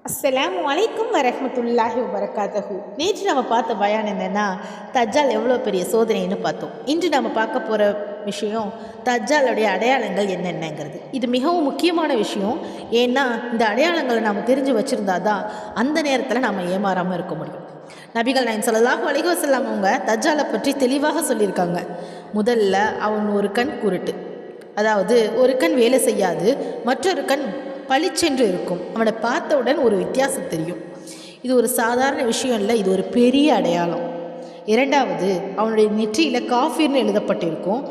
அஸ்ஸலாமு அலைக்கும் வரஹ்மத்துல்லாஹி வபரகாத்துஹு. நேற்று நம்ம பார்த்த பயான் என்னென்னா, தஜ்ஜால் எவ்வளோ பெரிய சோதனைன்னு பார்த்தோம். இன்று நம்ம பார்க்க போகிற விஷயம் தஜ்ஜாலுடைய அடையாளங்கள் என்னென்னங்கிறது. இது மிகவும் முக்கியமான விஷயம். ஏன்னா இந்த அடையாளங்களை நாம் தெரிஞ்சு வச்சுருந்தா தான் அந்த நேரத்தில் நாம் ஏமாறாமல் இருக்க முடியும். நபிகள் நாயகம் ஸல்லல்லாஹு அலைஹி வஸல்லம் அவங்க தஜ்ஜாலை பற்றி தெளிவாக சொல்லியிருக்காங்க. முதல்ல அவன் ஒரு கண் குருட்டு, அதாவது ஒரு கண் வேலை செய்யாது, மற்றொரு கண் பளிச்சென்று இருக்கும். அவனை பார்த்தவுடன் ஒரு வித்தியாசம் தெரியும். இது ஒரு சாதாரண விஷயம் இல்லை, இது ஒரு பெரிய அடையாளம். இரண்டாவது, அவனுடைய நெற்றியில் காஃபிர்னு எழுதப்பட்டிருக்கும்.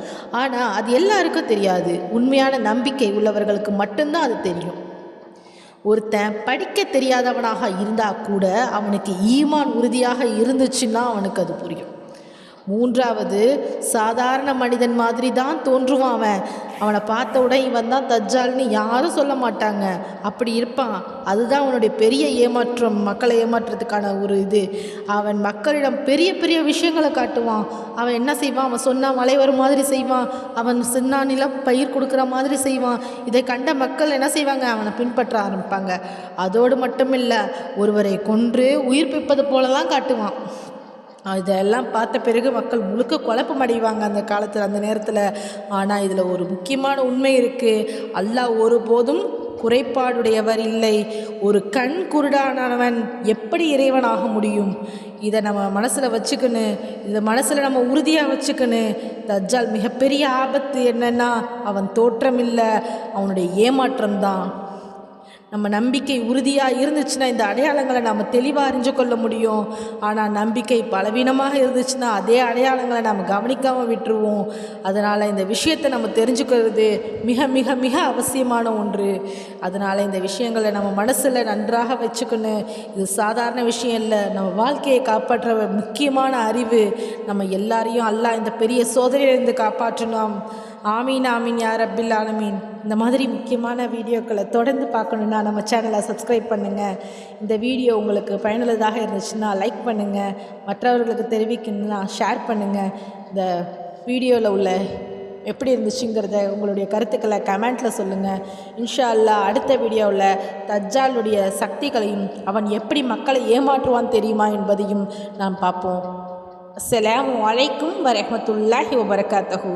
ஆனால் அது எல்லாருக்கும் தெரியாது. உண்மையான நம்பிக்கை உள்ளவர்களுக்கு மட்டும்தான் அது தெரியும். ஒருத்தன் படிக்க தெரியாதவனாக இருந்தால் கூட அவனுக்கு ஈமான் உறுதியாக இருந்துச்சுன்னா அவனுக்கு அது புரியும். மூன்றாவது, சாதாரண மனிதன் மாதிரி தான் தோன்றுவான். அவனை பார்த்த உடனே இவன் தான் தஜ்ஜால்னு யாரும் சொல்ல மாட்டாங்க, அப்படி இருப்பான். அதுதான் அவனுடைய பெரிய ஏமாற்றம், மக்களை ஏமாற்றுறதுக்கான ஒரு இது. அவன் மக்களிடம் பெரிய பெரிய விஷயங்களை காட்டுவான். அவன் என்ன செய்வான், அவன் சொன்னால் மழை வரும் மாதிரி செய்வான், அவன் சொன்னா நிலம் பயிர் கொடுக்குற மாதிரி செய்வான். இதை கண்ட மக்கள் என்ன செய்வாங்க, அவனை பின்பற்ற ஆரம்பிப்பாங்க. அதோடு மட்டுமில்லை, ஒருவரை கொன்று உயிர்ப்பிப்பது போலலாம் காட்டுவான். இதெல்லாம் பார்த்த பிறகு மக்கள் முழுக்க குழப்பம் அடைவாங்க அந்த காலத்தில், அந்த நேரத்தில். ஆனால் இதில் ஒரு முக்கியமான உண்மை இருக்குது. அல்லாஹ் ஒருபோதும் குறைபாடுடையவர் இல்லை. ஒரு கண் குருடானவன் எப்படி இறைவனாக முடியும்? இதை நம்ம மனசில் வச்சுக்கணும், இதை மனசில் நம்ம உறுதியாக வச்சுக்கணும். தஜ்ஜால் மிகப்பெரிய ஆபத்து என்னென்னா, அவன் தோற்றம் இல்லை, அவனுடைய ஏமாற்றம்தான். நம்ம நம்பிக்கை உறுதியாக இருந்துச்சுன்னா இந்த அடையாளங்களை நம்ம தெளிவாக அறிஞ்சு கொள்ள முடியும். ஆனால் நம்பிக்கை பலவீனமாக இருந்துச்சுன்னா அதே அடையாளங்களை நம்ம கவனிக்காமல் விட்டுருவோம். அதனால் இந்த விஷயத்தை நம்ம தெரிஞ்சுக்கிறது மிக மிக மிக அவசியமான ஒன்று. அதனால் இந்த விஷயங்களை நம்ம மனசில் நன்றாக வச்சுக்கணும். இது சாதாரண விஷயம் இல்லை, நம்ம வாழ்க்கையை காப்பாற்ற முக்கியமான அறிவு. நம்ம எல்லாரையும் அல்லாஹ் இந்த பெரிய சோதனையிலிருந்து காப்பாற்றணும். ஆமீன் ஆமீன் யா ரப்பில் ஆலமீன். இந்த மாதிரி முக்கியமான வீடியோக்களை தொடர்ந்து பார்க்கணுன்னா நம்ம சேனலை சப்ஸ்கிரைப் பண்ணுங்கள். இந்த வீடியோ உங்களுக்கு பயனுள்ளதாக இருந்துச்சுன்னா லைக் பண்ணுங்கள், மற்றவர்களுக்கு தெரிவிக்கணுன்னா ஷேர் பண்ணுங்கள். இந்த வீடியோவில் உள்ள எப்படி இருந்துச்சுங்கிறத உங்களுடைய கருத்துக்களை கமெண்ட்டில் சொல்லுங்கள். இன்ஷா அல்லாஹ் அடுத்த வீடியோவில் தஜ்ஜாலுடைய சக்திகளையும் அவன் எப்படி மக்களை ஏமாற்றுவான் தெரியுமா என்பதையும் நாம் பார்ப்போம். அஸ்ஸலாமு அலைக்கும் வரஹ்மத்துல்லாஹி வபரகாத்துஹு.